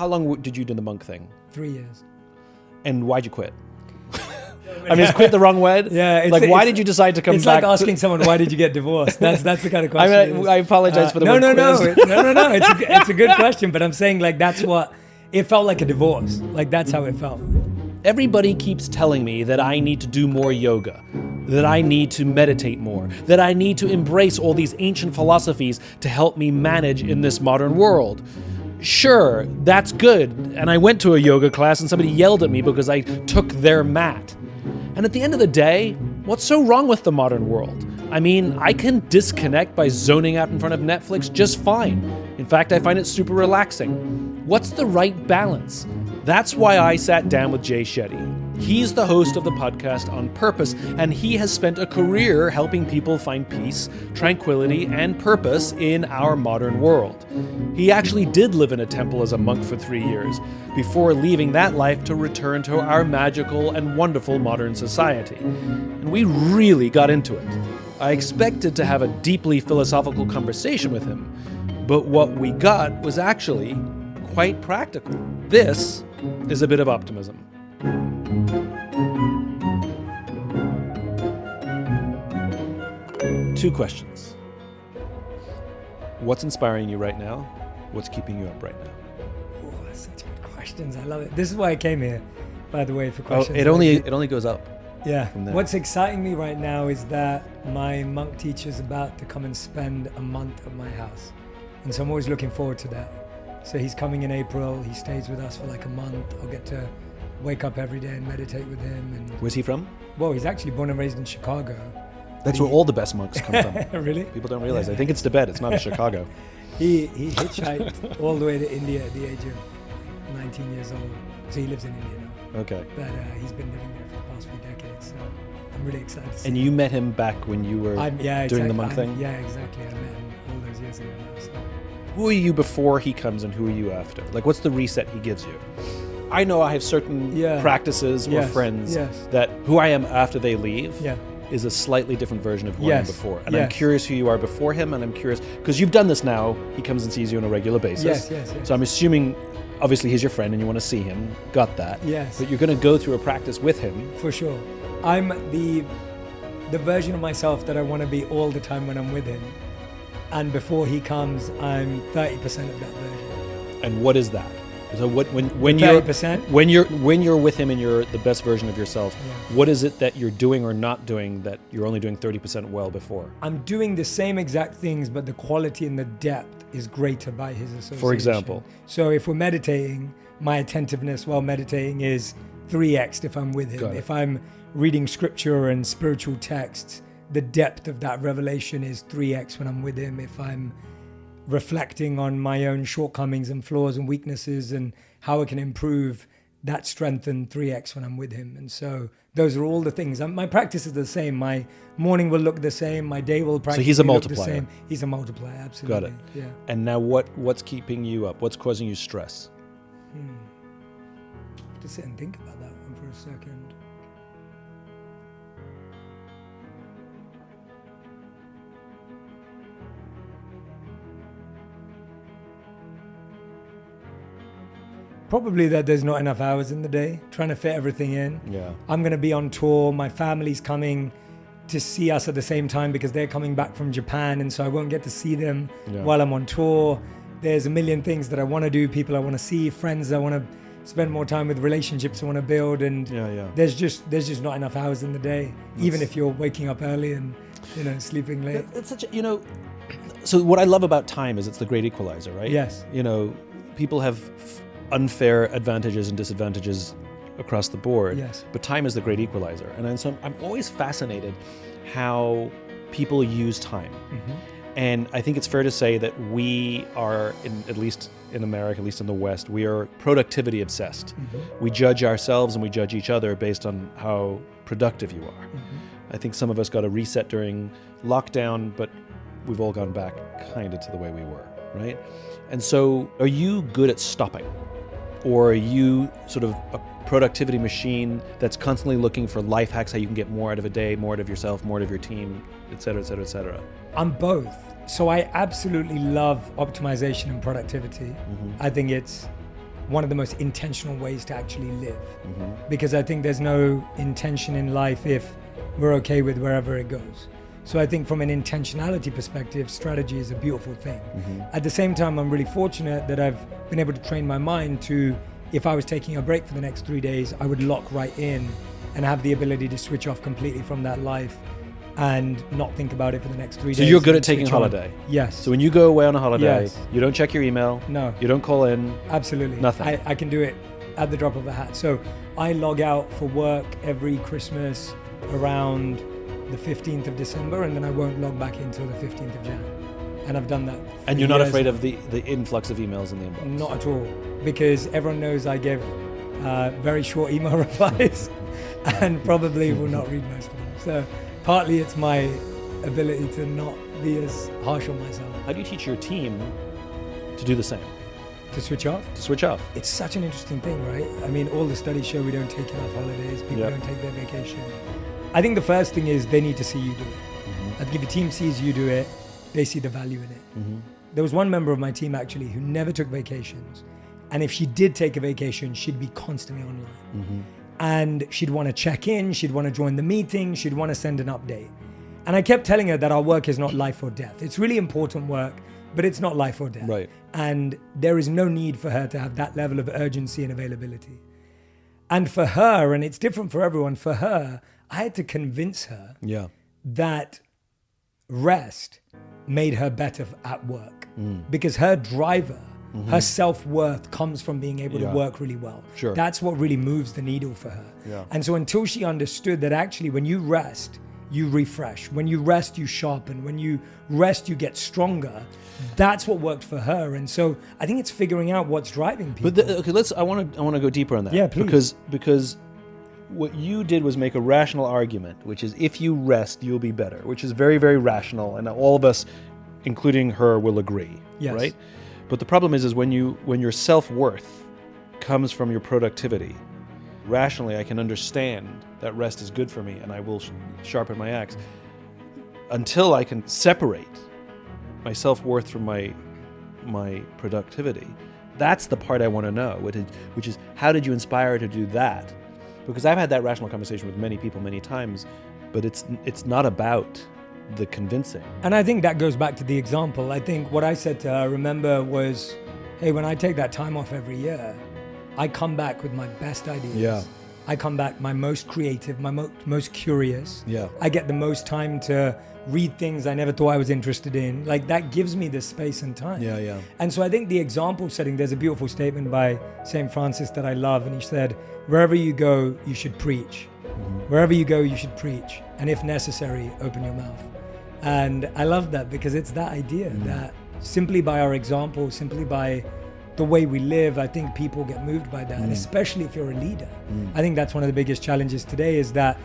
how long did you do the monk thing? 3 years. And why'd you quit? I mean, it's quit the wrong way. Yeah. Why did you decide to come back? It's like asking someone, why did you get divorced? That's the kind of question. I apologize for the word quiz. No. It's a good question, but I'm saying like that's what it felt like, a divorce. Like that's how it felt. Everybody keeps telling me that I need to do more yoga, that I need to meditate more, that I need to embrace all these ancient philosophies to help me manage in this modern world. Sure, that's good. And I went to a yoga class and somebody yelled at me because I took their mat. And at the end of the day, what's so wrong with the modern world? I mean, I can disconnect by zoning out in front of Netflix just fine. In fact, I find it super relaxing. What's the right balance? That's why I sat down with Jay Shetty. He's the host of the podcast On Purpose, and he has spent a career helping people find peace, tranquility, and purpose in our modern world. He actually did live in a temple as a monk for 3 years, before leaving that life to return to our magical and wonderful modern society. And we really got into it. I expected to have a deeply philosophical conversation with him, but what we got was actually quite practical. This is a bit of optimism. 2 questions. What's inspiring you right now? What's keeping you up right now? Oh, that's such good questions. I love it. This is why I came here, by the way, for questions. It only goes up. Yeah. From there. What's exciting me right now is that my monk teacher's about to come and spend a month at my house. And so I'm always looking forward to that. So he's coming in April. He stays with us for like a month. I'll get to wake up every day and meditate with him. And Where's he from? well, he's actually born and raised in Chicago. That's where all the best monks come from. Really? People don't realize. I think it's Tibet. It's not in Chicago. He hitchhiked all the way to India at the age of 19 years old. So he lives in India now. Okay. But he's been living there for the past few decades. So I'm really excited to see And him. you met him back when you were doing the monk thing? Yeah, exactly. I met him all those years ago now. So. Who are you before he comes and who are you after? Like, what's the reset he gives you? I know I have certain practices or friends that who I am after they leave is a slightly different version of who I am before. And I'm curious who you are before him, and I'm curious, because you've done this now, he comes and sees you on a regular basis. Yes. So I'm assuming, obviously he's your friend and you want to see him, got that. Yes. But you're going to go through a practice with him. For sure. I'm the version of myself that I want to be all the time when I'm with him. And before he comes, I'm 30% of that version. And what is that? So when 30%? When you're with him and you're the best version of yourself, what is it that you're doing or not doing that you're only doing 30% well before? I'm doing the same exact things, but the quality and the depth is greater by his association. For example? So if we're meditating, my attentiveness while meditating is 3x if I'm with him. If I'm reading scripture and spiritual texts, the depth of that revelation is 3x when I'm with him. If I'm reflecting on my own shortcomings and flaws and weaknesses and how I can improve, that strengthened 3x when I'm with him. And so those are all the things. My practice is the same. My morning will look the same. My day will practice. So he's a look the multiplier. same. He's a multiplier, absolutely. Got it. Yeah. And now what's keeping you up? What's causing you stress? I have to sit and think about that one for a second. Probably that there's not enough hours in the day, trying to fit everything in. Yeah. I'm going to be on tour. My family's coming to see us at the same time because they're coming back from Japan, and so I won't get to see them while I'm on tour. There's a million things that I want to do, people I want to see, friends I want to spend more time with, relationships I want to build, and there's just not enough hours in the day, even if you're waking up early and sleeping late. It's such a, so what I love about time is it's the great equalizer, right? Yes. People have unfair advantages and disadvantages across the board. Yes. But time is the great equalizer. And so I'm always fascinated how people use time. Mm-hmm. And I think it's fair to say that we are, at least in America, at least in the West, we are productivity obsessed. Mm-hmm. We judge ourselves and we judge each other based on how productive you are. Mm-hmm. I think some of us got a reset during lockdown, but we've all gone back kind of to the way we were, right? And so are you good at stopping? Or are you sort of a productivity machine that's constantly looking for life hacks, how you can get more out of a day, more out of yourself, more out of your team, et cetera, et cetera, et cetera? I'm both. So I absolutely love optimization and productivity. Mm-hmm. I think it's one of the most intentional ways to actually live. Because I think there's no intention in life if we're okay with wherever it goes. So I think from an intentionality perspective, strategy is a beautiful thing. At the same time, I'm really fortunate that I've been able to train my mind to, if I was taking a break for the next 3 days, I would lock right in and have the ability to switch off completely from that life and not think about it for the next 3 days. So you're good at taking a holiday? Yes. So when you go away on a holiday, Yes. you don't check your email? No. You don't call in? Absolutely. Nothing? I can do it at the drop of a hat. So I log out for work every Christmas around the 15th of December, and then I won't log back in until the 15th of Jan. And I've done that. And you're not afraid of the influx of emails in the inbox? Not at all, because everyone knows I give very short email replies and probably will not read most of them. So partly it's my ability to not be as harsh on myself. How do you teach your team to do the same? To switch off? To switch off? It's such an interesting thing, right? I mean, all the studies show we don't take enough holidays, people don't take their vacation. I think the first thing is they need to see you do it. I think if your team sees you do it, they see the value in it. There was one member of my team actually who never took vacations. And if she did take a vacation, she'd be constantly online. And she'd want to check in, she'd want to join the meeting, she'd want to send an update. And I kept telling her that our work is not life or death. It's really important work, but it's not life or death. Right. And there is no need for her to have that level of urgency and availability. And for her, and it's different for everyone, for her, I had to convince her that rest made her better at work. Because her driver, her self-worth comes from being able to work really well. Sure. That's what really moves the needle for her. And so until she understood that actually when you rest, you refresh. When you rest, you sharpen. When you rest, you get stronger. That's what worked for her. And so I think it's figuring out what's driving people. But I want to go deeper on that. Yeah, please. Because what you did was make a rational argument, which is if you rest, you'll be better, which is very, very rational. And all of us, including her, will agree. Yes. Right? But the problem is when your self-worth comes from your productivity, rationally I can understand that rest is good for me and I will sharpen my axe. Until I can separate my self-worth from my productivity, that's the part I want to know, which is how did you inspire her to do that? Because I've had that rational conversation with many people many times, but it's not about the convincing. And I think that goes back to the example. I think what I said to her, remember, was, hey, when I take that time off every year, I come back with my best ideas. Yeah. I come back my most creative, my most curious. Yeah. I get the most time to read things I never thought I was interested in. Like that gives me the space and time. Yeah, yeah. And so I think the example setting, there's a beautiful statement by St. Francis that I love. And he said, wherever you go, you should preach. Wherever you go, you should preach. And if necessary, open your mouth. And I love that because it's that idea that simply by our example, simply by the way we live, I think people get moved by that. And especially if you're a leader. I think that's one of the biggest challenges today is that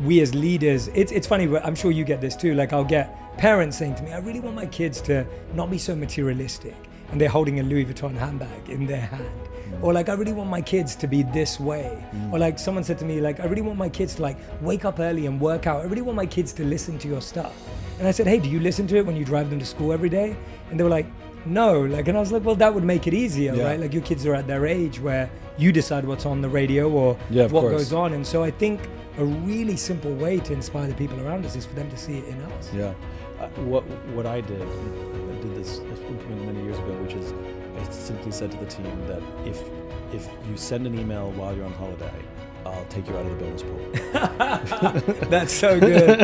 we as leaders, it's funny, I'm sure you get this too. Like I'll get parents saying to me, I really want my kids to not be so materialistic. And they're holding a Louis Vuitton handbag in their hand. Or like, I really want my kids to be this way. Or like someone said to me, like, I really want my kids to like wake up early and work out. I really want my kids to listen to your stuff. And I said, hey, do you listen to it when you drive them to school every day? And they were like, no. Like, and I was like, well, that would make it easier, right? Like your kids are at their age where you decide what's on the radio or what goes on. And so I think a really simple way to inspire the people around us is for them to see it in us. Yeah. What I did this implemented many years ago, which is I simply said to the team that if you send an email while you're on holiday, I'll take you out of the bonus pool. That's so good.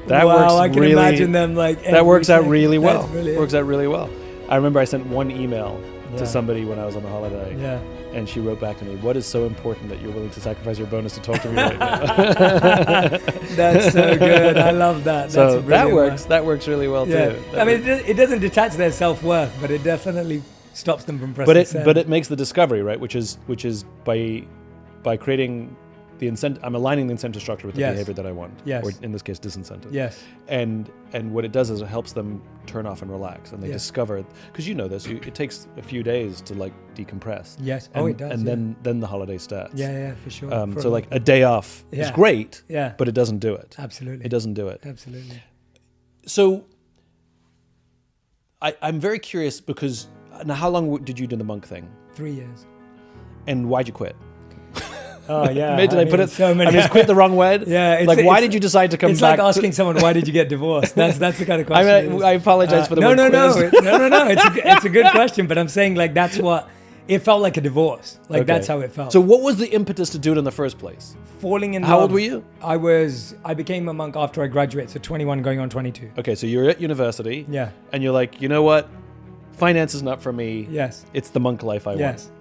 That wow, works I can really, imagine them like that works out really well. Brilliant. Works out really well. I remember I sent one email to somebody when I was on a holiday. Yeah. And she wrote back to me, what is so important that you're willing to sacrifice your bonus to talk to me right now? That's so good. I love that. So That's works. That works really well too. I mean, it doesn't detach their self-worth, but it definitely stops them from pressing send. But it makes the discovery, right? Which is by creating the incentive, I'm aligning the incentive structure with the behavior that I want. Yes. Or in this case, disincentive. Yes. And what it does is it helps them turn off and relax, and they discover, because you know this, it takes a few days to like decompress. Yes. And, it does. And then the holiday starts. Yeah, for sure. So like a day off is great. Yeah. But it doesn't do it. Absolutely. It doesn't do it. Absolutely. So I'm very curious because Now, how long did you do the monk thing? 3 years. And why'd you quit? Oh yeah. Did I put it? So many. I mean, it's quit the wrong word. Yeah. Why did you decide to come back? It's like asking someone, why did you get divorced? That's the kind of question. I apologize for the word No. quiz. No. It's a good question, but I'm saying like that's what it felt like, a divorce. Like that's how it felt. So what was the impetus to do it in the first place? Falling in love. How old were you? I became a monk after I graduated, so 21 going on 22. Okay, so you're at university. Yeah. And you're like, you know what? Finance is not for me. Yes. It's the monk life I want. Yes.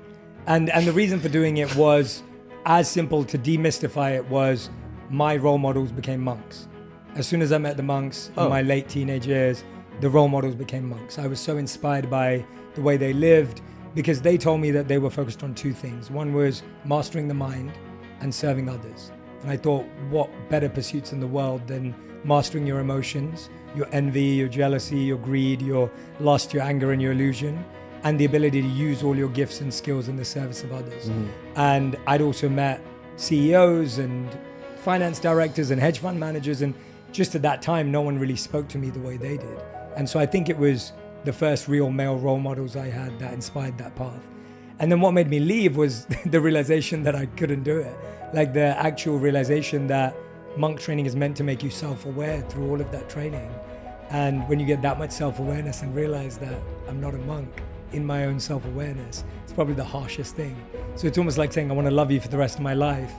And the reason for doing it was as simple. To demystify it was my role models became monks. As soon as I met the monks in my late teenage years, the role models became monks. I was so inspired by the way they lived because they told me that they were focused on two things. One was mastering the mind and serving others. And I thought, what better pursuits in the world than mastering your emotions, your envy, your jealousy, your greed, your lust, your anger, and your illusion, and the ability to use all your gifts and skills in the service of others. And I'd also met CEOs and finance directors and hedge fund managers, and just at that time, no one really spoke to me the way they did. And so I think it was the first real male role models I had that inspired that path. And then what made me leave was the realization that I couldn't do it. Like the actual realization that monk training is meant to make you self-aware through all of that training. And when you get that much self-awareness and realize that I'm not a monk in my own self-awareness, it's probably the harshest thing. So it's almost like saying, I want to love you for the rest of my life.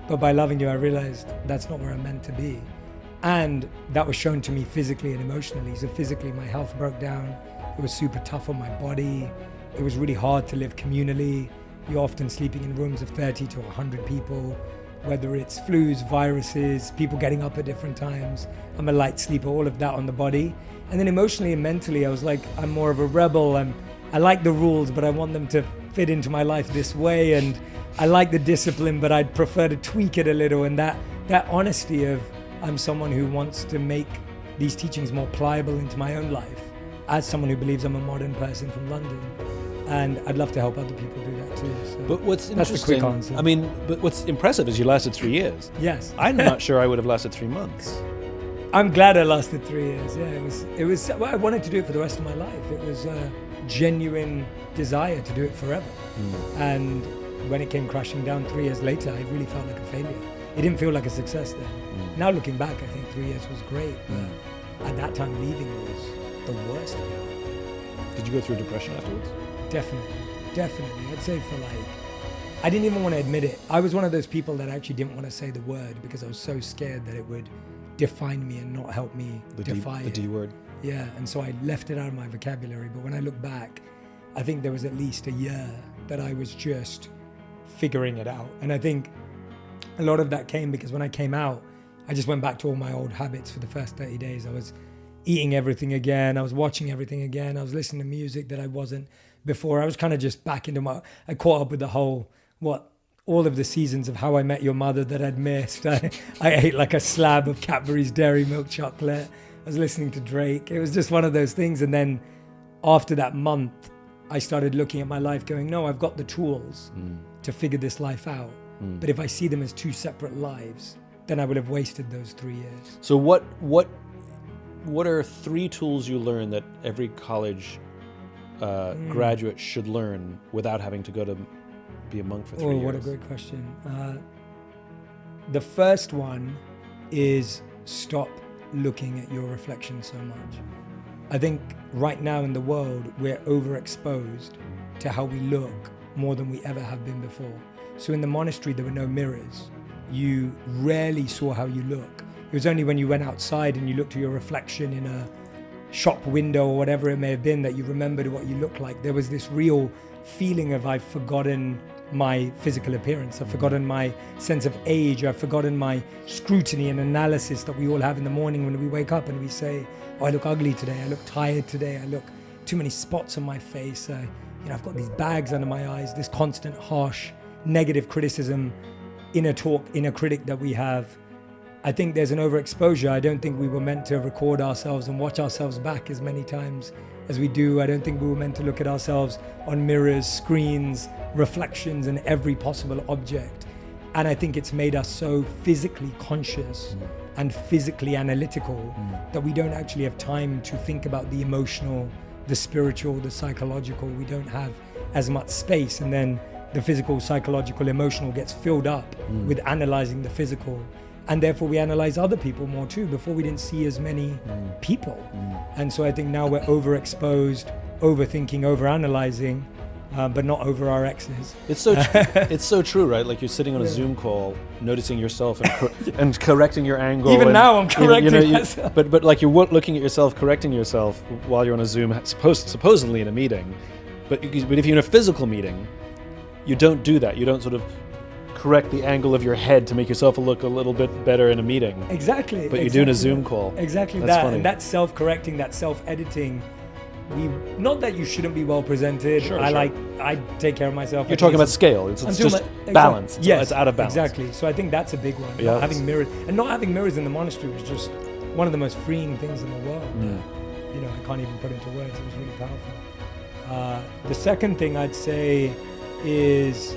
But by loving you, I realized that's not where I'm meant to be. And that was shown to me physically and emotionally. So physically, my health broke down. It was super tough on my body. It was really hard to live communally. You're often sleeping in rooms of 30 to 100 people, whether it's flus, viruses, people getting up at different times. I'm a light sleeper, all of that on the body. And then emotionally and mentally, I was like, I'm more of a rebel. I like the rules, but I want them to fit into my life this way. And I like the discipline, but I'd prefer to tweak it a little. And that honesty of, I'm someone who wants to make these teachings more pliable into my own life as someone who believes I'm a modern person from London. And I'd love to help other people do that too. So but what's that's interesting, the quick answer. I mean, but what's impressive is you lasted 3 years. Yes. I'm not sure I would have lasted 3 months. I'm glad I lasted 3 years. Yeah, it was. Well, I wanted to do it for the rest of my life. It was a genuine desire to do it forever. And when it came crashing down 3 years later, I really felt like a failure. It didn't feel like a success then. Now looking back, I think 3 years was great. But at that time, leaving was the worst of it. Did you go through depression afterwards? Definitely. I'd say for I didn't even want to admit it. I was one of those people that actually didn't want to say the word because I was so scared that it would define me and not help me defy it. The D word. Yeah, and so I left it out of my vocabulary. But when I look back, I think there was at least a year that I was just figuring it out. And I think a lot of that came because when I came out, I just went back to all my old habits for the first 30 days. I was eating everything again. I was watching everything again. I was listening to music that I wasn't before. I was kind of just back into I caught up with the whole, all of the seasons of How I Met Your Mother that I'd missed. I ate like a slab of Cadbury's Dairy Milk chocolate. I was listening to Drake. It was just one of those things. And then after that month, I started looking at my life going, no, I've got the tools to figure this life out. But if I see them as two separate lives, then I would have wasted those 3 years. So what are 3 tools you learned that every college graduate should learn without having to go to be a monk for 3 years? Oh, what a great question. The first one is stop looking at your reflection so much. I think right now in the world, we're overexposed to how we look more than we ever have been before. So in the monastery, there were no mirrors. You rarely saw how you look. It was only when you went outside and you looked at your reflection in a shop window or whatever it may have been that you remembered what you looked like. There was this real feeling of I've forgotten my physical appearance. I've forgotten my sense of age. I've forgotten my scrutiny and analysis that we all have in the morning when we wake up and we say, oh, I look ugly today. I look tired today. I look too many spots on my face. I've got these bags under my eyes, this constant harsh, negative criticism, inner critic that we have. I think there's an overexposure. I don't think we were meant to record ourselves and watch ourselves back as many times as we do. I don't think we were meant to look at ourselves on mirrors, screens, reflections, and every possible object. And I think it's made us so physically conscious and physically analytical that we don't actually have time to think about the emotional, the spiritual, the psychological. We don't have as much space, and then the physical, psychological, emotional gets filled up with analyzing the physical. And therefore we analyze other people more too. Before we didn't see as many people. And so I think now we're overexposed, overthinking, overanalyzing, but not over our exes. It's so it's so true, right? Like you're sitting on a Zoom call, noticing yourself and correcting your angle. Even and, now I'm correcting myself. But like you're looking at yourself, correcting yourself while you're on a Zoom, supposedly in a meeting. But if you're in a physical meeting, you don't do that. You don't sort of correct the angle of your head to make yourself look a little bit better in a meeting. Exactly. But you're doing a Zoom call. Exactly. That's funny. And that self-correcting, that self-editing, not that you shouldn't be well presented. Sure. I take care of myself. You're talking about scale. It's just balance. Yes, it's out of balance. Exactly. So I think that's a big one. Yeah. Not having mirrors, and not having mirrors in the monastery was just one of the most freeing things in the world. I can't even put into words. It was really powerful. The second thing I'd say is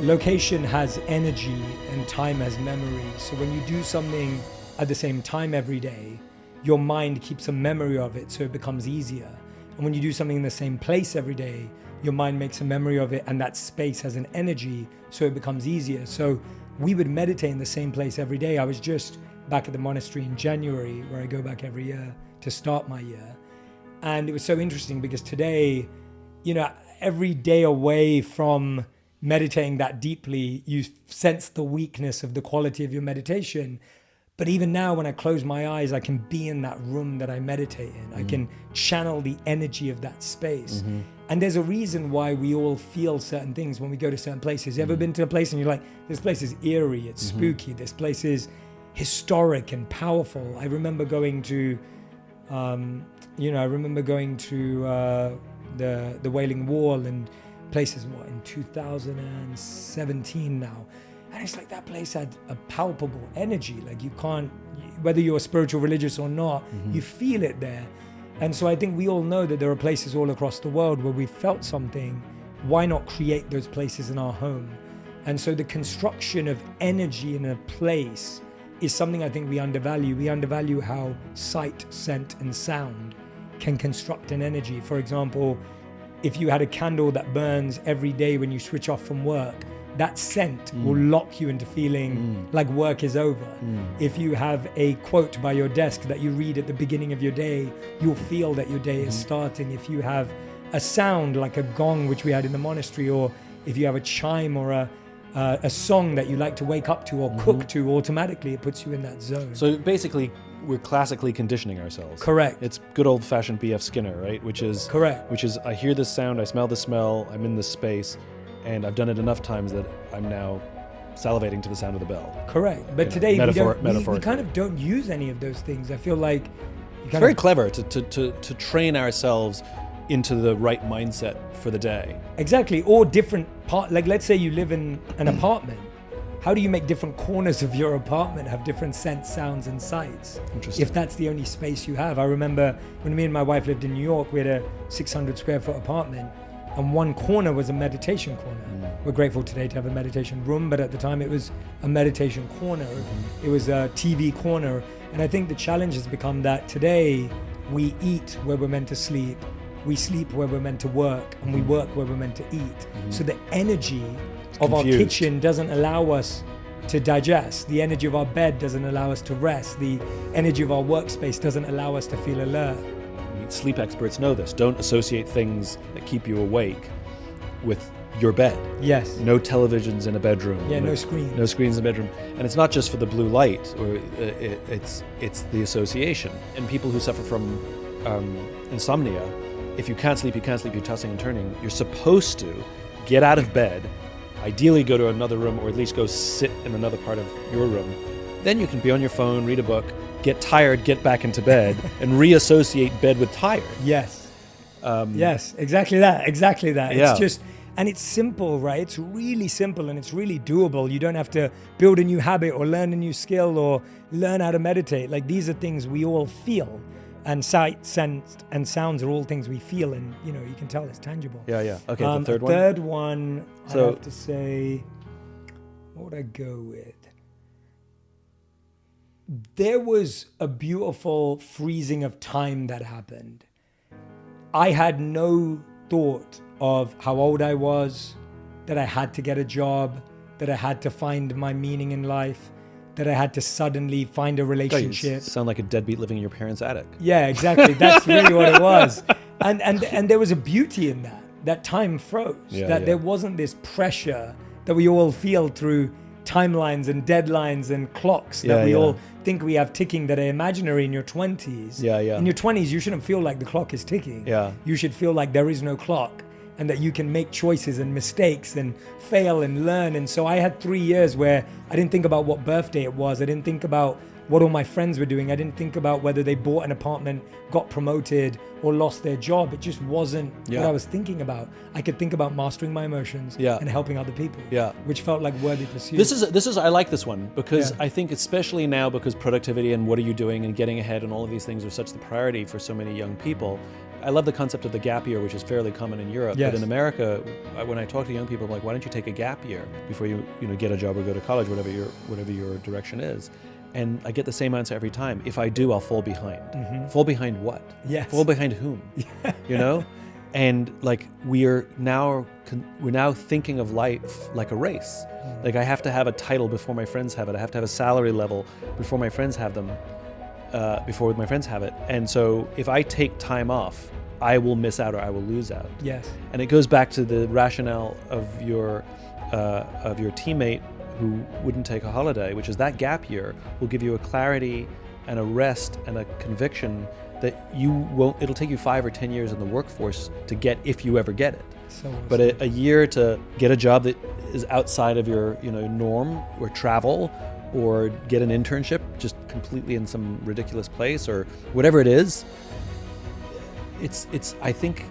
location has energy and time has memory. So when you do something at the same time every day, your mind keeps a memory of it, so it becomes easier. And when you do something in the same place every day, your mind makes a memory of it, and that space has an energy, so it becomes easier. So we would meditate in the same place every day. I was just back at the monastery in January, where I go back every year to start my year. And it was so interesting because today, every day away from meditating that deeply, you sense the weakness of the quality of your meditation. But even now, when I close my eyes, I can be in that room that I meditate in. I can channel the energy of that space. And there's a reason why we all feel certain things when we go to certain places. You ever been to a place and you're like, this place is eerie, it's spooky, this place is historic and powerful. I remember going to, the Wailing Wall and places, in 2017 now. And it's like that place had a palpable energy. Like you can't, whether you're spiritual, religious or not, you feel it there. And so I think we all know that there are places all across the world where we felt something. Why not create those places in our home? And so the construction of energy in a place is something I think we undervalue. We undervalue how sight, scent, and sound can construct an energy. For example, if you had a candle that burns every day when you switch off from work, that scent will lock you into feeling like work is over. If you have a quote by your desk that you read at the beginning of your day, you'll feel that your day is starting. If you have a sound like a gong, which we had in the monastery, or if you have a chime or a song that you like to wake up to or cook to, automatically it puts you in that zone. So basically, we're classically conditioning ourselves. Correct. It's good old-fashioned B.F. Skinner, right? Which is correct. Which is, I hear this sound, I smell the smell, I'm in this space, and I've done it enough times that I'm now salivating to the sound of the bell. Correct. But today we kind of don't use any of those things. I feel like it's very clever to train ourselves into the right mindset for the day. Exactly. Or different like let's say you live in an apartment. How do you make different corners of your apartment have different scents, sounds, and sights? Interesting. If that's the only space you have. I remember when me and my wife lived in New York, we had a 600 square foot apartment, and one corner was a meditation corner. We're grateful today to have a meditation room, but at the time it was a meditation corner. It was a TV corner. And I think the challenge has become that today we eat where we're meant to sleep, we sleep where we're meant to work, and we work where we're meant to eat. So the energy of our kitchen doesn't allow us to digest. The energy of our bed doesn't allow us to rest. The energy of our workspace doesn't allow us to feel alert. Sleep experts know this. Don't associate things that keep you awake with your bed. Yes. No televisions in a bedroom. Yeah, no screens. No screens in the bedroom. And it's not just for the blue light, or it's the association. And people who suffer from insomnia, if you can't sleep, you're tossing and turning, you're supposed to get out of bed, ideally go to another room, or at least go sit in another part of your room. Then you can be on your phone, read a book, get tired, get back into bed, and reassociate bed with tired. Yes. Yes, exactly that. Yeah. It's just, and it's simple, right? It's really simple and it's really doable. You don't have to build a new habit or learn a new skill or learn how to meditate. Like, these are things we all feel. And sight, scent, and sounds are all things we feel, and you can tell it's tangible. Yeah. Okay, the third one? Third one, I have to say, what would I go with? There was a beautiful freezing of time that happened. I had no thought of how old I was, that I had to get a job, that I had to find my meaning in life, that I had to suddenly find a relationship. You sound like a deadbeat living in your parents' attic. Yeah, exactly. That's really what it was. And there was a beauty in that time froze, there wasn't this pressure that we all feel through timelines and deadlines and clocks that we all think we have ticking that are imaginary in your 20s. In your 20s, you shouldn't feel like the clock is ticking. You should feel like there is no clock and that you can make choices and mistakes and fail and learn. And so I had 3 years where I didn't think about what birthday it was. I didn't think about what all my friends were doing. I didn't think about whether they bought an apartment, got promoted, or lost their job. It just wasn't what I was thinking about. I could think about mastering my emotions and helping other people, which felt like worthy pursuit. This is I like this one because I think especially now, because productivity and what are you doing and getting ahead and all of these things are such the priority for so many young people. I love the concept of the gap year, which is fairly common in Europe. But in America, when I talk to young people, I'm like, why don't you take a gap year before you get a job or go to college, whatever your direction is. And I get the same answer every time. If I do, I'll fall behind. Fall behind what? Fall behind whom? You know? And like we're now thinking of life like a race. Like I have to have a title before my friends have it. I have to have a salary level before my friends have them. Before my friends have it. And so if I take time off, I will miss out or I will lose out. And it goes back to the rationale of your teammate who wouldn't take a holiday, which is that gap year will give you a clarity and a rest and a conviction that it'll take you 5 or 10 years in the workforce to get if you ever get it. But a year to get a job that is outside of your norm, or travel, or get an internship just completely in some ridiculous place, or whatever it is, it's I think,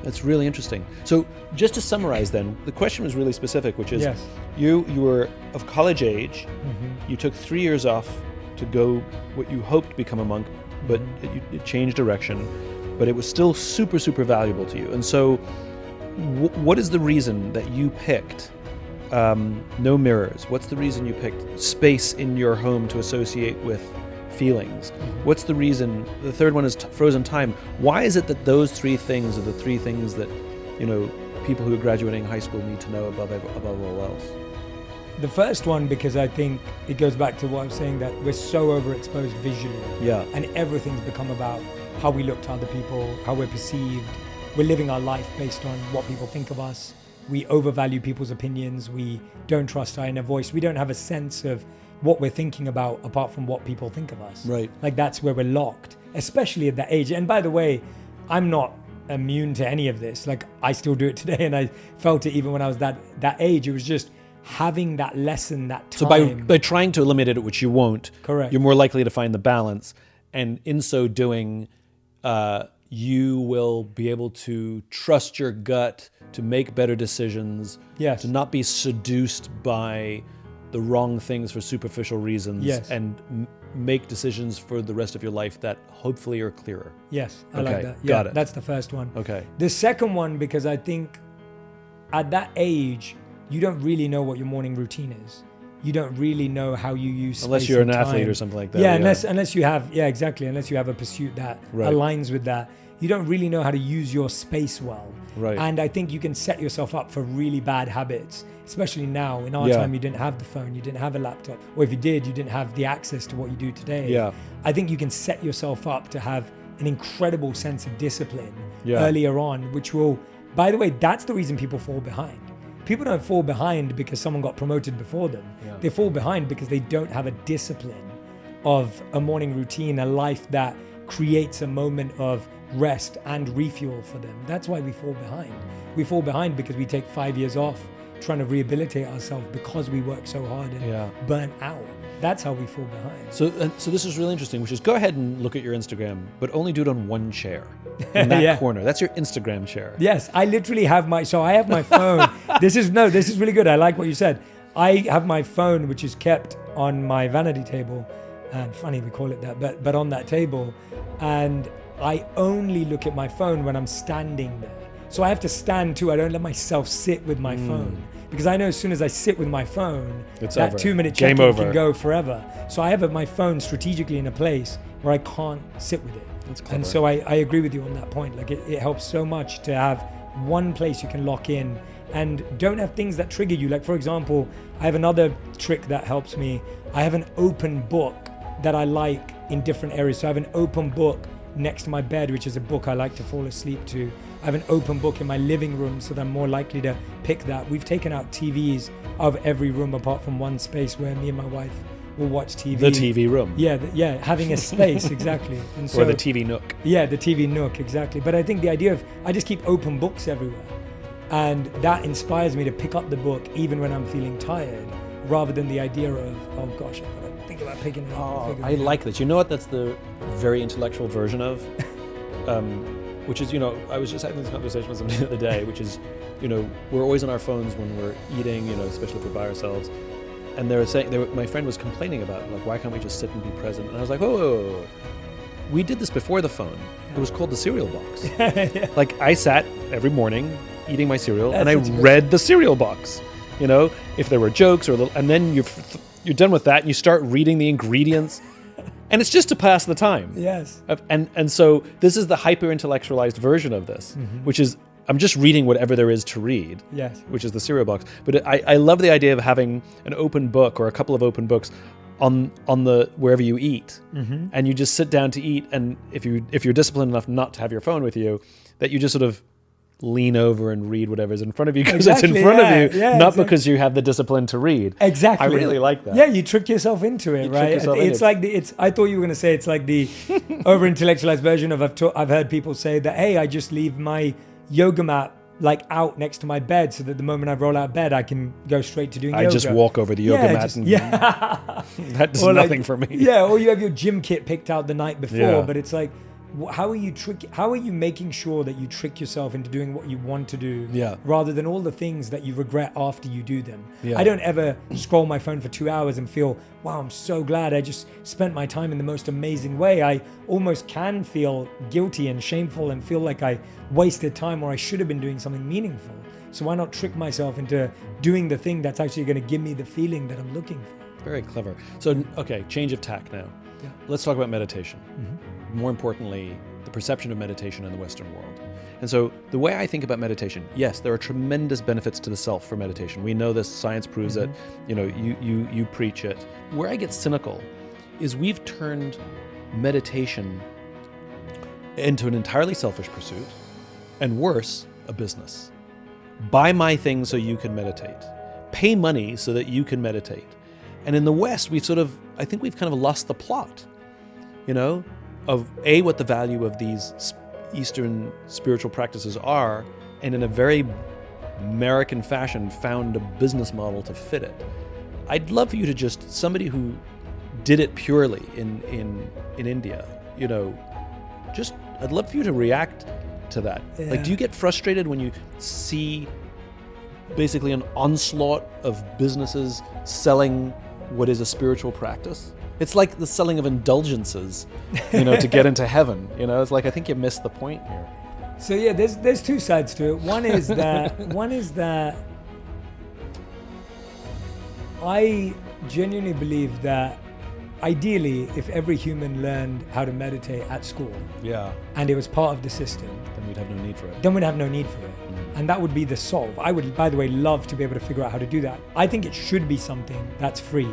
that's really interesting. So just to summarize then, the question was really specific, which is you were of college age, you took 3 years off to go what you hoped to become a monk, but it changed direction, but it was still super, super valuable to you. And so what is the reason that you picked no mirrors? What's the reason you picked space in your home to associate with feelings? What's the reason? The third one is frozen time. Why is it that those 3 things are the 3 things that people who are graduating high school need to know above all else? The first one, because I think it goes back to what I'm saying, that we're so overexposed visually, and everything's become about how we look to other people, how we're perceived. We're living our life based on what people think of us. We overvalue people's opinions. We don't trust our inner voice. We don't have a sense of what we're thinking about apart from what people think of us. Like that's where we're locked, especially at that age. And by the way, I'm not immune to any of this. Like I still do it today, and I felt it even when I was that age. It was just having that lesson, that time. So by trying to eliminate it, which you won't, correct, you're more likely to find the balance. And in so doing, you will be able to trust your gut, to make better decisions, to not be seduced by the wrong things for superficial reasons, and make decisions for the rest of your life that hopefully are clearer. I like that. Got it. That's the first one. Okay. The second one, because I think at that age, you don't really know what your morning routine is. You don't really know how you use space unless you're an and athlete time. Or something like that. Unless you have unless you have a pursuit that aligns with that. You don't really know how to use your space well. And I think you can set yourself up for really bad habits, especially now. In our time, you didn't have the phone, you didn't have a laptop, or if you did, you didn't have the access to what you do today. I think you can set yourself up to have an incredible sense of discipline earlier on, which will, by the way, that's the reason people fall behind. People don't fall behind because someone got promoted before them. They fall behind because they don't have a discipline of a morning routine, a life that creates a moment of rest and refuel for them. That's why we fall behind. We fall behind because we take 5 years off trying to rehabilitate ourselves because we work so hard and burn out. That's how we fall behind. So this is really interesting, which is go ahead and look at your Instagram, but only do it on one chair in that corner. That's your Instagram chair. Yes, I literally have my phone. This is really good. I like what you said. I have my phone, which is kept on my vanity table, and funny we call it that, but on that table, and I only look at my phone when I'm standing there. So I have to stand too. I don't let myself sit with my phone. Because I know as soon as I sit with my phone, it's that over. 2-minute check-in can go forever. So I have my phone strategically in a place where I can't sit with it. That's clever. And so I agree with you on that point. Like it helps so much to have one place you can lock in and don't have things that trigger you. Like, for example, I have another trick that helps me. I have an open book that I like in different areas. So I have an open book next to my bed, which is a book I like to fall asleep to. I have an open book in my living room, so that I'm more likely to pick that. We've taken out TVs of every room apart from one space where me and my wife will watch TV. The TV room. Yeah, having a space, exactly. And so, or the TV nook. Yeah, the TV nook, exactly. But I think the idea of, I just keep open books everywhere. And that inspires me to pick up the book even when I'm feeling tired, rather than the idea of, oh gosh, I've got to think about picking it up. I like that. You know what that's the very intellectual version of? Which is, I was just having this conversation with somebody the other day, which is, we're always on our phones when we're eating, especially if we're by ourselves. And they were saying, my friend was complaining about, like, why can't we just sit and be present? And I was like, whoa. We did this before the phone. It was called the cereal box. Yeah. Like, I sat every morning eating my cereal, and I read the cereal box. If there were jokes and then you're done with that, and you start reading the ingredients, and it's just to pass the time. Yes. And so this is the hyper intellectualized version of this, which is, I'm just reading whatever there is to read. Yes. Which is the cereal box. But I love the idea of having an open book or a couple of open books on the wherever you eat, and you just sit down to eat. And if you're disciplined enough not to have your phone with you, that you just sort of lean over and read whatever's in front of you because it's in front of you, not because you have the discipline to read. Exactly. I really like that. Yeah, you trick yourself into it, right? It's like I thought you were going to say it's like the over intellectualized version of I've heard people say that, hey, I just leave my yoga mat like out next to my bed so that the moment I roll out of bed I can go straight to doing yoga. I just walk over the yoga mat that does nothing for me. Yeah, or you have your gym kit picked out the night before, but it's like, how are you making sure that you trick yourself into doing what you want to do, rather than all the things that you regret after you do them? I don't ever scroll my phone for 2 hours and feel, wow, I'm so glad I just spent my time in the most amazing way. I almost can feel guilty and shameful and feel like I wasted time, or I should have been doing something meaningful. So why not trick myself into doing the thing that's actually going to give me the feeling that I'm looking for? Very clever. So, okay, change of tack now. Yeah. Let's talk about meditation. More importantly, the perception of meditation in the Western world. And so the way I think about meditation, yes, there are tremendous benefits to the self for meditation. We know this, science proves it, you preach it. Where I get cynical is we've turned meditation into an entirely selfish pursuit, and worse, a business. Buy my thing so you can meditate. Pay money so that you can meditate. And in the West, I think we've kind of lost the plot, of what the value of these Eastern spiritual practices are, and in a very American fashion found a business model to fit it. I'd love for you to somebody who did it purely in India, I'd love for you to react to that. Yeah. Like, do you get frustrated when you see basically an onslaught of businesses selling what is a spiritual practice? It's like the selling of indulgences, to get into heaven. It's like, I think you missed the point here. So yeah, there's two sides to it. One is that I genuinely believe that ideally, if every human learned how to meditate at school, and it was part of the system, then we'd have no need for it. And that would be the solve. I would, by the way, love to be able to figure out how to do that. I think it should be something that's free,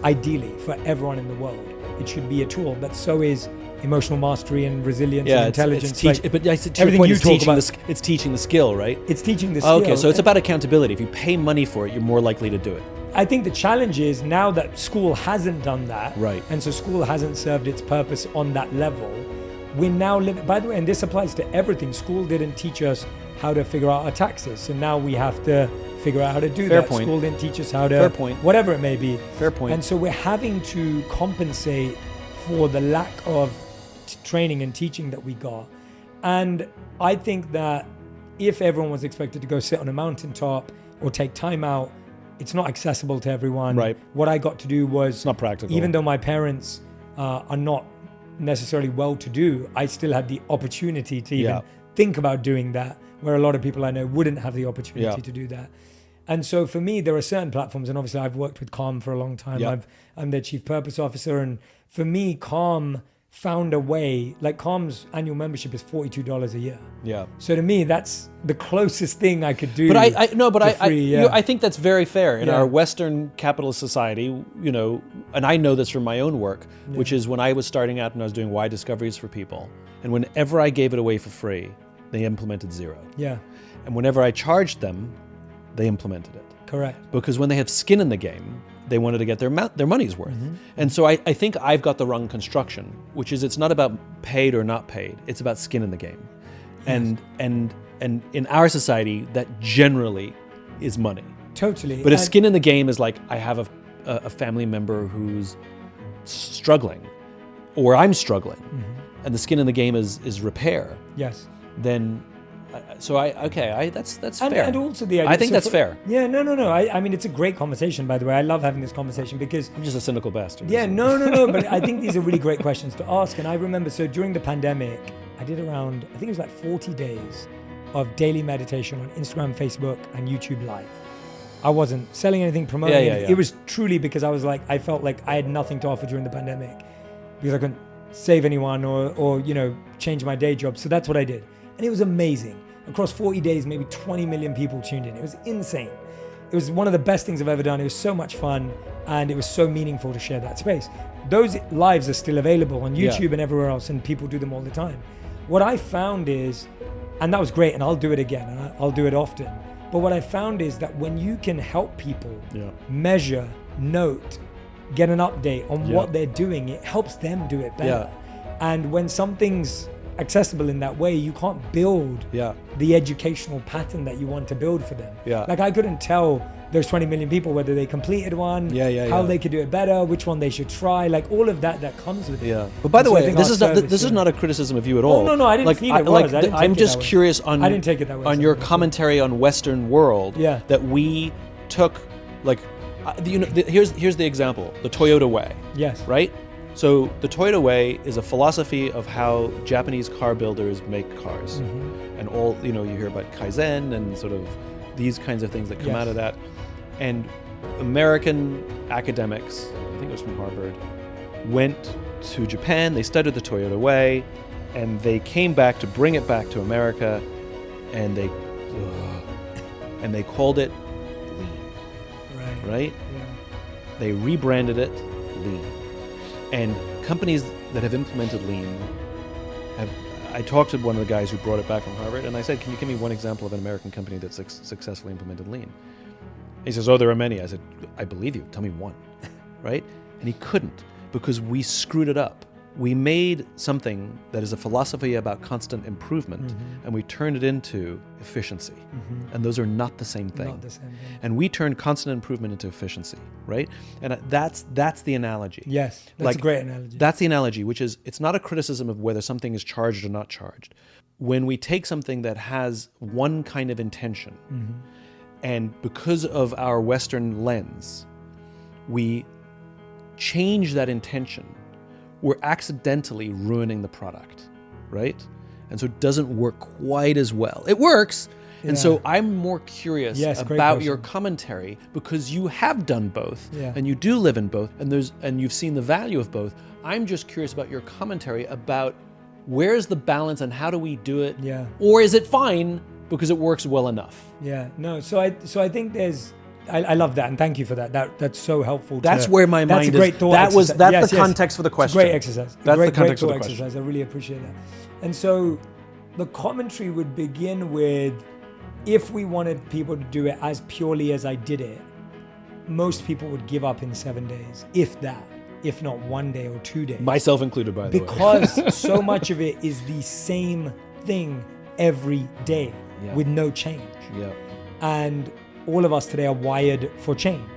ideally, for everyone in the world. It should be a tool, but so is emotional mastery and resilience and intelligence. It's teaching the skill, right? It's teaching the skill. Okay, so it's about accountability. If you pay money for it, you're more likely to do it. I think the challenge is now that school hasn't done that, right, and so school hasn't served its purpose on that level, we're now living, by the way, and this applies to everything, school didn't teach us how to figure out our taxes, so now we have to figure out how to do Fair that. Point. School didn't teach us how to, Fair point. Whatever it may be. Fair point. And so we're having to compensate for the lack of training and teaching that we got. And I think that if everyone was expected to go sit on a mountaintop or take time out, it's not accessible to everyone. Right. What I got to do was, it's not practical. Even though my parents are not necessarily well-to-do, I still had the opportunity to even think about doing that, where a lot of people I know wouldn't have the opportunity to do that. And so for me, there are certain platforms, and obviously I've worked with Calm for a long time. I'm their chief purpose officer. And for me, Calm found a way, like Calm's annual membership is $42 a year. Yeah. So to me, that's the closest thing I could do. But I think that's very fair in Yeah. our Western capitalist society, you know, and I know this from my own work, which is when I was starting out and I was doing why discoveries for people, and whenever I gave it away for free, they implemented zero. Yeah, And whenever I charged them, they implemented it. correct. Because when they have skin in the game, they wanted to get their money's worth. Mm-hmm. And so I think I've got the wrong construction, which is it's not about paid or not paid. It's about skin in the game. And in our society, that generally is money. Totally. But if skin in the game is like, I have a family member who's struggling, or I'm struggling, and the skin in the game is repair, Yes. then that's fair. And also the idea, I think that's fair. Yeah, no. I mean, it's a great conversation, by the way. I love having this conversation because I'm just a cynical bastard. yeah, no. But I think these are really great questions to ask. And I remember, so during the pandemic, I did around, I think it was like 40 days of daily meditation on Instagram, Facebook, and YouTube Live. I wasn't selling anything, promoting anything. Yeah. It was truly because I was like, I felt like I had nothing to offer during the pandemic because I couldn't save anyone or you know, change my day job. So that's what I did. And it was amazing. Across 40 days, maybe 20 million people tuned in. It was insane. It was one of the best things I've ever done. It was so much fun, and it was so meaningful to share that space. Those lives are still available on YouTube and everywhere else, and people do them all the time. What I found is, and that was great, and I'll do it again, and I'll do it often. But what I found is that when you can help people measure, note, get an update on what they're doing, it helps them do it better. And when something's accessible in that way, you can't build the educational pattern that you want to build for them. Like I couldn't tell those 20 million people whether they completed one, how they could do it better, which one they should try, like all of that comes with it. But by the So I way, think this is not a criticism of you at all. No, I didn't feel it was. I didn't take I'm it just that way. curious on I didn't take it that way, on so your that's commentary on Western world that we took, like, here's the example, the Toyota way. Yes. Right? So the Toyota way is a philosophy of how Japanese car builders make cars. And all, you know, you hear about Kaizen and sort of these kinds of things that come out of that. And American academics, I think it was from Harvard, went to Japan, they studied the Toyota way, and they came back to bring it back to America, and they called it Lean. Right? Yeah. They rebranded it Lean. And companies that have implemented Lean I talked to one of the guys who brought it back from Harvard, and I said, can you give me one example of an American company that's successfully implemented Lean? He says, there are many. I said, I believe you. Tell me one, right? And he couldn't, because we screwed it up. We made something that is a philosophy about constant improvement, and we turned it into efficiency. And those are not the same thing. Not the same thing. And we turned constant improvement into efficiency, right? And that's the analogy. Yes, that's a great analogy. That's the analogy, which is, it's not a criticism of whether something is charged or not charged. When we take something that has one kind of intention, and because of our Western lens, we change that intention, we're accidentally ruining the product, right? And so it doesn't work quite as well. It works. And so I'm more curious about your commentary, because you have done both and you do live in both, and you've seen the value of both. I'm just curious about your commentary about where's the balance and how do we do it? Or is it fine because it works well enough? No, so I think there's, I love that, and thank you for that. That's so helpful. That's where my mind is. That's a great thought. That's the context for the question. It's a great exercise. That's the great context for the thought question. exercise. I really appreciate that. And so the commentary would begin with, if we wanted people to do it as purely as I did it, most people would give up in 7 days, if that, if not 1 day or 2 days. Myself included, by the way. Because so much of it is the same thing every day with no change. And all of us today are wired for change.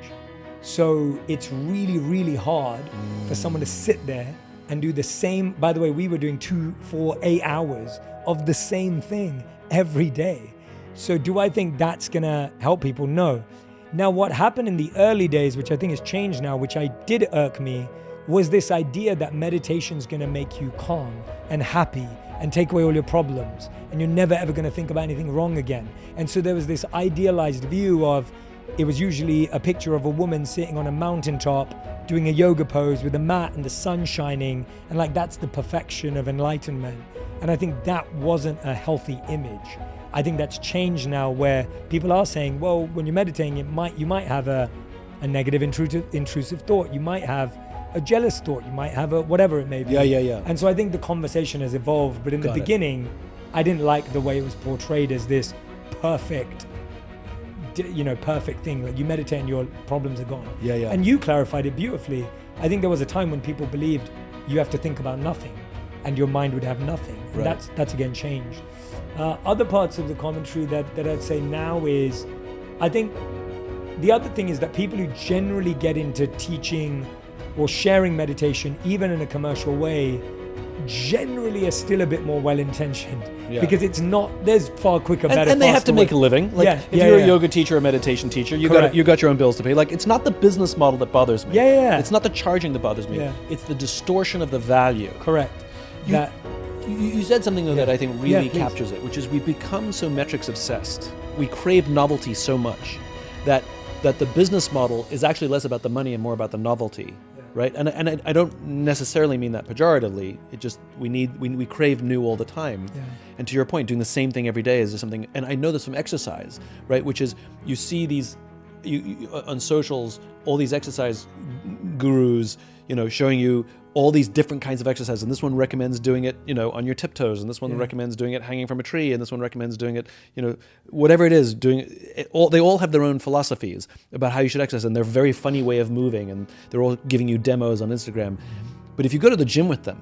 So it's really, really hard for someone to sit there and do the same. By the way, we were doing 2, 4, 8 hours of the same thing every day. So do I think that's gonna help people? No. Now, what happened in the early days, which I think has changed now, which I did irk me, was this idea that meditation's gonna make you calm and happy and take away all your problems, and you're never ever gonna think about anything wrong again. And so there was this idealized view of it was usually a picture of a woman sitting on a mountaintop doing a yoga pose with a mat and the sun shining, and like that's the perfection of enlightenment. And I think that wasn't a healthy image. I think that's changed now, where people are saying, well, when you're meditating, you might have a negative intrusive thought, you might have a jealous thought, you might have a whatever it may be. Yeah. And so I think the conversation has evolved, but in the beginning, I didn't like the way it was portrayed as this perfect thing. Like you meditate and your problems are gone. Yeah. And you clarified it beautifully. I think there was a time when people believed you have to think about nothing and your mind would have nothing. And that's again changed. Other parts of the commentary that I'd say now is, I think the other thing is that people who generally get into teaching or sharing meditation, even in a commercial way, generally are still a bit more well-intentioned, because it's not, there's far quicker, better, and they have to make a living. Like if you're a yoga teacher or a meditation teacher, you got your own bills to pay. Like it's not the business model that bothers me. It's not the charging that bothers me. It's the distortion of the value. Correct. You said something though that I think really captures it, which is we've become so metrics obsessed. We crave novelty so much that the business model is actually less about the money and more about the novelty. Right, and I don't necessarily mean that pejoratively. It just we crave new all the time. And to your point, doing the same thing every day is just something. And I know this from exercise, right? Which is you see these you on socials, all these exercise gurus, showing you all these different kinds of exercise, and this one recommends doing it, on your tiptoes, and this one recommends doing it hanging from a tree, and this one recommends doing it, whatever it is, doing it. They all have their own philosophies about how you should exercise, and their very funny way of moving, and they're all giving you demos on Instagram. But if you go to the gym with them,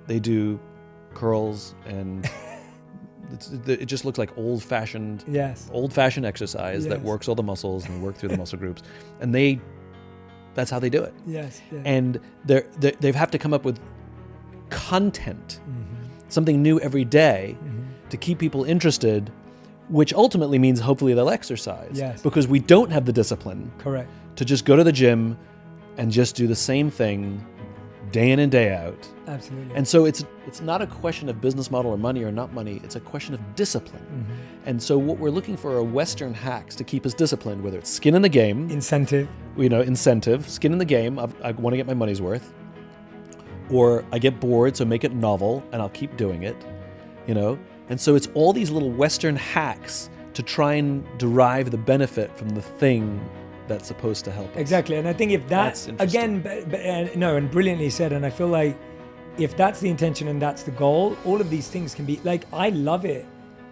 they do curls, and it just looks like old-fashioned exercise that works all the muscles and work through the muscle groups, and that's how they do it. And they have to come up with content, something new every day to keep people interested, which ultimately means hopefully they'll exercise. Because we don't have the discipline to just go to the gym and just do the same thing day in and day out. Absolutely. And so it's not a question of business model or money or not money, it's a question of discipline. And so what we're looking for are Western hacks to keep us disciplined, whether it's skin in the game. Incentive, skin in the game, I want to get my money's worth. Or I get bored, so make it novel and I'll keep doing it, And so it's all these little Western hacks to try and derive the benefit from the thing that's supposed to help us. Exactly, and I think if that's again, and brilliantly said, and I feel like if that's the intention and that's the goal, all of these things can be, like, I love it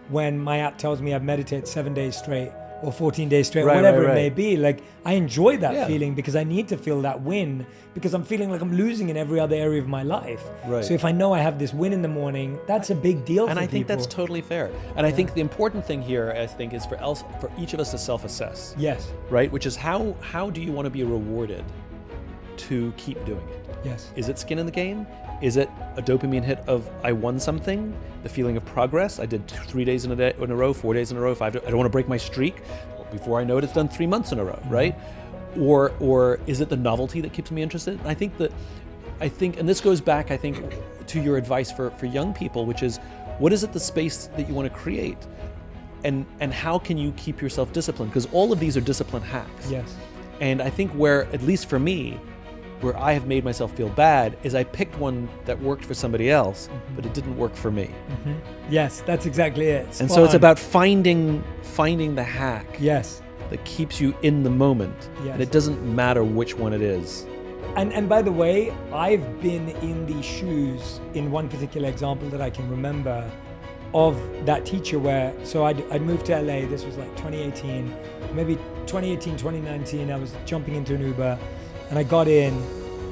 when my app tells me I've meditated 7 days straight or 14 days straight, whatever it may be. Like, I enjoy that feeling because I need to feel that win, because I'm feeling like I'm losing in every other area of my life. So if I know I have this win in the morning, that's a big deal for people. And I think that's totally fair. And I think the important thing here, I think, is for each of us to self-assess. Right? Which is how do you want to be rewarded to keep doing it? Is it skin in the game? Is it a dopamine hit of I won something? The feeling of progress? I did 3 days in a row, 4 days in a row, 5 days. I don't want to break my streak. Before I know it, it's done 3 months in a row, right? Or is it the novelty that keeps me interested? I think, and this goes back, I think, to your advice for young people, which is, what is it the space that you want to create? And how can you keep yourself disciplined? Because all of these are discipline hacks. And I think where, at least for me, where I have made myself feel bad is I picked one that worked for somebody else, but it didn't work for me. Yes, that's exactly it. And so it's about finding the hack that keeps you in the moment. And it doesn't matter which one it is. And by the way, I've been in the shoes, in one particular example that I can remember, of that teacher so I'd moved to LA, this was like 2018, maybe 2018, 2019, I was jumping into an Uber, and I got in,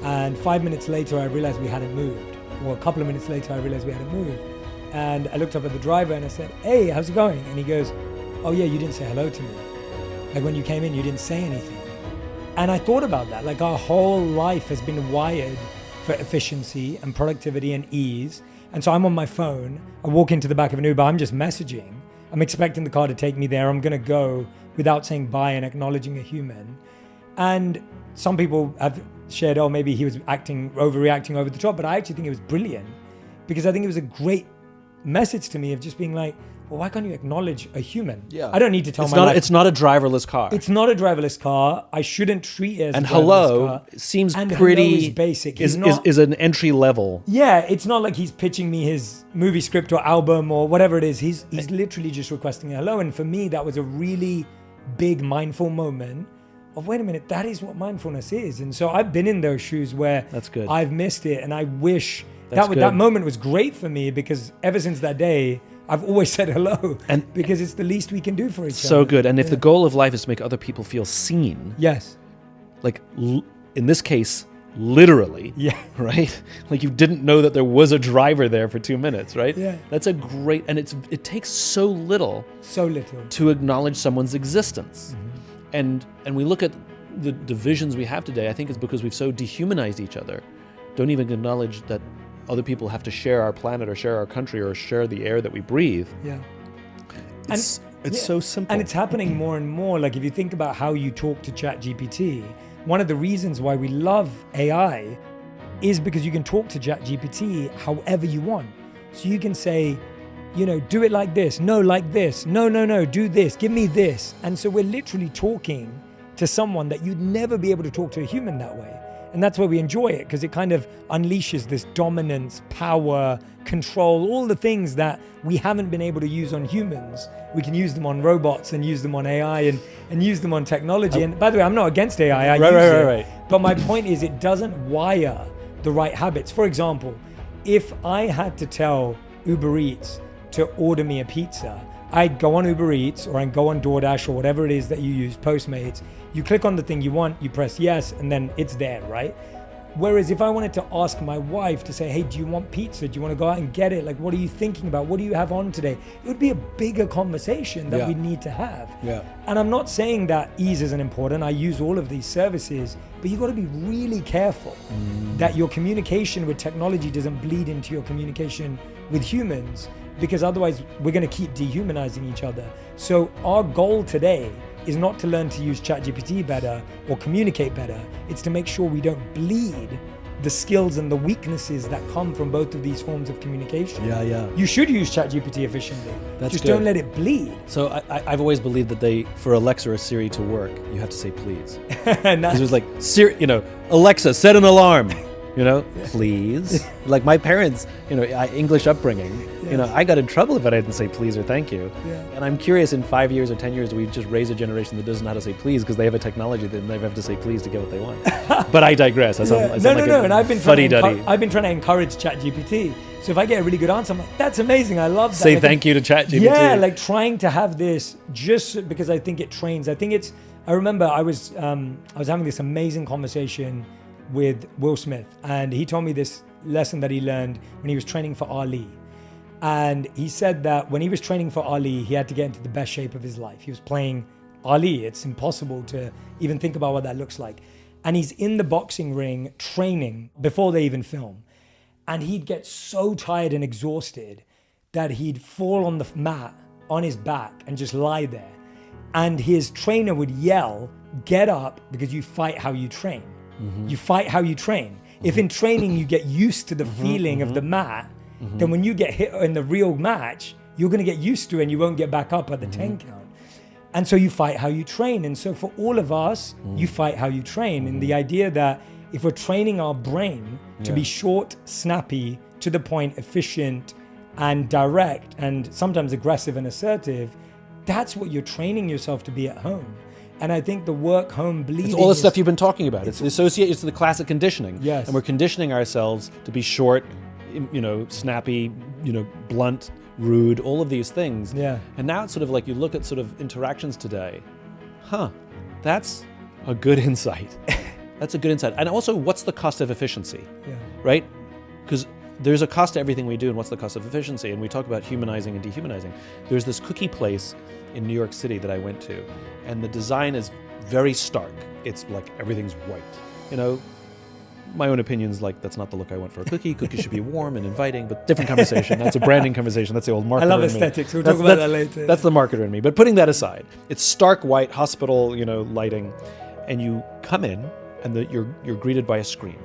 and 5 minutes later I realized we hadn't moved, or a couple of minutes later I realized we hadn't moved, and I looked up at the driver and I said, "Hey, how's it going?" And he goes, "Oh yeah, you didn't say hello to me. Like when you came in, you didn't say anything." And I thought about that, like our whole life has been wired for efficiency and productivity and ease. And so I'm on my phone, I walk into the back of an Uber, I'm just messaging, I'm expecting the car to take me there, I'm gonna go without saying bye and acknowledging a human. And some people have shared, oh, maybe he was overreacting over the top, but I actually think it was brilliant, because I think it was a great message to me of just being like, well, why can't you acknowledge a human? Yeah. I don't need to tell It's not a driverless car. It's not a driverless car. I shouldn't treat it as and a driverless hello car. seems And pretty hello is basic. Is an entry level. Yeah, it's not like he's pitching me his movie script or album or whatever it is. He's literally just requesting a hello. And for me, that was a really big mindful moment of, wait a minute, that is what mindfulness is. And so I've been in those shoes where That's good. I've missed it, and I wish That's that good. moment was great for me, because ever since that day, I've always said hello, And- because it's the least we can do for each other. So good. And if the goal of life is to make other people feel seen, Yes. like in this case, literally, Yeah. right? Like you didn't know that there was a driver there for 2 minutes, right? Yeah. That's a great, and it takes so little So little. to acknowledge someone's existence. And we look at the divisions we have today, I think it's because we've so dehumanized each other. Don't even acknowledge that other people have to share our planet or share our country or share the air that we breathe. Yeah. It's Yeah. so simple. And it's happening more and more. Like if you think about how you talk to ChatGPT, one of the reasons why we love AI is because you can talk to ChatGPT however you want. So you can say, do it like this. No, like this. No, do this. Give me this. And so we're literally talking to someone that you'd never be able to talk to a human that way. And that's why we enjoy it, because it kind of unleashes this dominance, power, control, all the things that we haven't been able to use on humans. We can use them on robots and use them on AI and use them on technology. And by the way, I'm not against AI. I use it. Right. But my point is, it doesn't wire the right habits. For example, if I had to tell Uber Eats to order me a pizza, I'd go on Uber Eats or I'd go on DoorDash or whatever it is that you use, Postmates. You click on the thing you want, you press yes, and then it's there, right? Whereas if I wanted to ask my wife to say, hey, do you want pizza? Do you want to go out and get it? Like, what are you thinking about? What do you have on today? It would be a bigger conversation that we need to have. Yeah. And I'm not saying that ease isn't important. I use all of these services, but you got to be really careful that your communication with technology doesn't bleed into your communication with humans, because otherwise we're going to keep dehumanizing each other. So our goal today is not to learn to use ChatGPT better or communicate better. It's to make sure we don't bleed the skills and the weaknesses that come from both of these forms of communication. Yeah. You should use ChatGPT efficiently. That's Just good. don't let it bleed. So I've always believed that for Alexa or Siri to work, you have to say please. And Because it was like, Siri, Alexa, set an alarm. Please. Like my parents, English upbringing, I got in trouble if I didn't say please or thank you. Yeah. And I'm curious, in 5 years or 10 years, do we just raise a generation that doesn't know how to say please because they have a technology that they never have to say please to get what they want? But I digress. I sound like And I've been fuddy-duddy. I've been trying to encourage ChatGPT. So if I get a really good answer, I'm like, that's amazing. I love that. Say like, thank you to ChatGPT. Yeah, like trying to have this just because I think it trains. I remember I was having this amazing conversation with Will Smith, and he told me this lesson that he learned when he was training for Ali. And he said that when he was training for Ali, he had to get into the best shape of his life. He was playing Ali. It's impossible to even think about what that looks like. And he's in the boxing ring training before they even film. And he'd get so tired and exhausted that he'd fall on the mat on his back and just lie there. And his trainer would yell, get up, because you fight how you train. You fight how you train. If in training you get used to the feeling of the mat, then when you get hit in the real match, you're going to get used to it and you won't get back up at the 10 count. And so you fight how you train. And so for all of us, you fight how you train. And the idea that if we're training our brain to be short, snappy, to the point, efficient, and direct, and sometimes aggressive and assertive, that's what you're training yourself to be at home. And I think the work home bleeding. It's all the stuff you've been talking about. It's the classic conditioning. Yes. And we're conditioning ourselves to be short, snappy, blunt, rude, all of these things. Yeah. And now it's sort of like you look at sort of interactions today. That's a good insight. That's a good insight. And also, what's the cost of efficiency? Yeah. Right? Because there's a cost to everything we do, and what's the cost of efficiency? And we talk about humanizing and dehumanizing. There's this cookie place in New York City that I went to, and the design is very stark. It's like everything's white. My own opinion's like, that's not the look I want for a cookie. Cookies should be warm and inviting, but different conversation. That's a branding conversation. That's the old marketer I love in me. aesthetics. We'll talk about that later. That's the marketer in me. But putting that aside, it's stark white, hospital, lighting, and you come in, and you're greeted by a screen,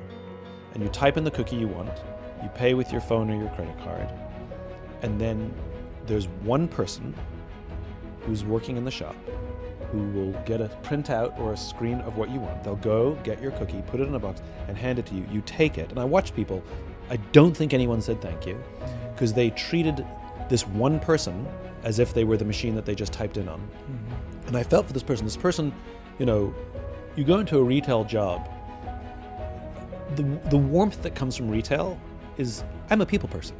and you type in the cookie you want, you pay with your phone or your credit card, and then there's one person who's working in the shop who will get a printout or a screen of what you want. They'll go get your cookie, put it in a box, and hand it to you. You take it. And I watch people. I don't think anyone said thank you, because they treated this one person as if they were the machine that they just typed in on. Mm-hmm. And I felt for this person. This person, you know, you go into a retail job, the warmth that comes from retail is, I'm a people person.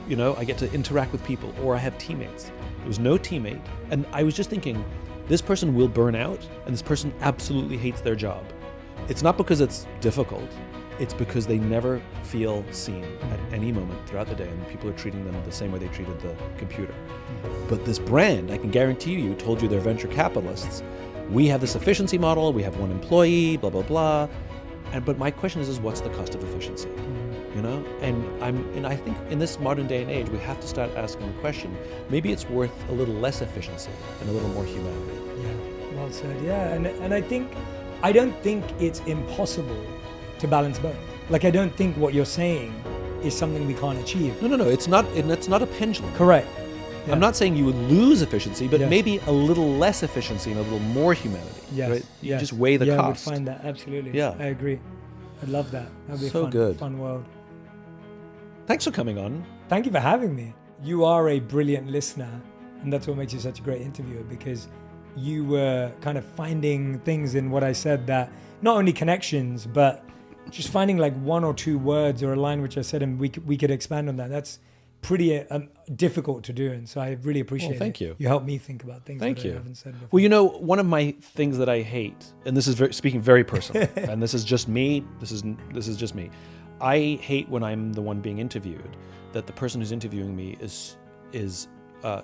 You know, I get to interact with people, or I have teammates. There was no teammate. And I was just thinking, this person will burn out, and this person absolutely hates their job. It's not because it's difficult, it's because they never feel seen at any moment throughout the day, and people are treating them the same way they treated the computer. But this brand, I can guarantee you, told you they're venture capitalists. We have this efficiency model, we have one employee, blah, blah, blah. But my question is what's the cost of efficiency? You know, and I think in this modern day and age, we have to start asking the question, maybe it's worth a little less efficiency and a little more humanity. Yeah, well said. Yeah, and I don't think it's impossible to balance both. Like, I don't think what you're saying is something we can't achieve. No, it's not a pendulum. Correct. Yeah. I'm not saying you would lose efficiency, but yes. maybe a little less efficiency and a little more humanity. Yes. Right? You yes. just weigh the cost. Yeah, I would find that, absolutely. Yeah. I agree. I'd love that. That'd be so a fun world. Thanks for coming on. Thank you for having me. You are a brilliant listener, and that's what makes you such a great interviewer, because you were kind of finding things in what I said that not only connections, but just finding like one or two words or a line which I said, and we could expand on that. That's pretty difficult to do, and so I really appreciate it. Thank you. You helped me think about things Thank that you. I haven't said before. Well, you know, one of my things that I hate, and this is speaking very personal, and this is just me. This is just me. I hate when I'm the one being interviewed, that the person who's interviewing me is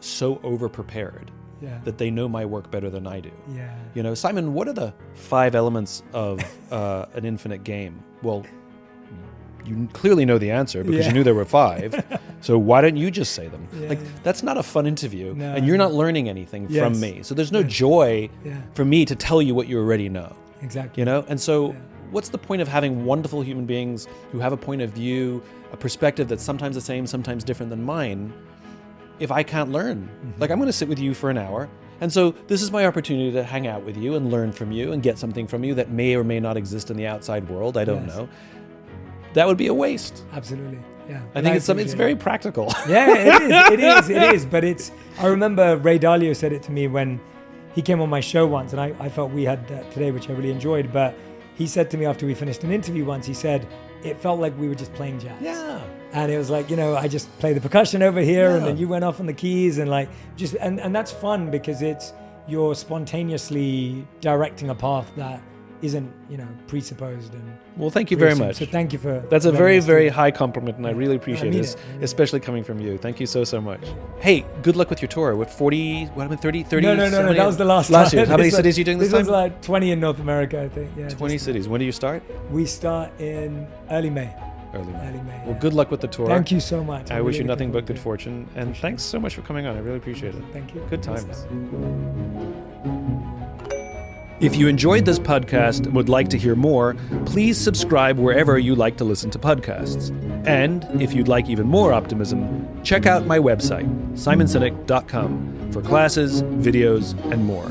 so over prepared that they know my work better than I do. Yeah. You know, Simon, what are the 5 elements of an infinite game? Well, you clearly know the answer because you knew there were 5. So why don't you just say them? Yeah. Like, that's not a fun interview, No. and you're not learning anything from me. So there's no joy for me to tell you what you already know. Exactly. You know, and so what's the point of having wonderful human beings who have a point of view, a perspective that's sometimes the same, sometimes different than mine, if I can't learn? Mm-hmm. Like, I'm going to sit with you for an hour. And so this is my opportunity to hang out with you and learn from you and get something from you that may or may not exist in the outside world. I don't know. That would be a waste. Absolutely. Yeah. I think it's very practical. Yeah, it is. But I remember Ray Dalio said it to me when he came on my show once, and I felt we had that today, which I really enjoyed. But he said to me after we finished an interview once, he said, it felt like we were just playing jazz. Yeah. And it was like, you know, I just play the percussion over here and then you went off on the keys and like just, and that's fun because you're spontaneously directing a path that isn't, you know, presupposed. And well, thank you very much. So thank you for that's a very, very high compliment, and I really appreciate it, especially coming from you. Thank you so much. Hey, good luck with your tour. What 40? What happened? 30? No. That was the last year. How many cities are you doing this time? This was like 20 in North America, I think. Yeah, 20 cities. When do you start? We start in early May. Early May. Well, good luck with the tour. Thank you so much. I wish you nothing but good fortune, and thanks so much for coming on. I really appreciate it. Thank you. Good times. If you enjoyed this podcast and would like to hear more, please subscribe wherever you like to listen to podcasts. And if you'd like even more optimism, check out my website, simonsinek.com, for classes, videos, and more.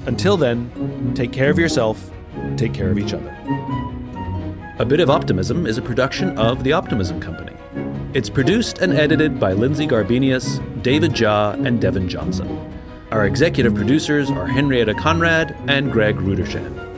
Until then, take care of yourself, take care of each other. A Bit of Optimism is a production of The Optimism Company. It's produced and edited by Lindsay Garbenius, David Jha, and Devin Johnson. Our executive producers are Henrietta Conrad and Greg Rudershan.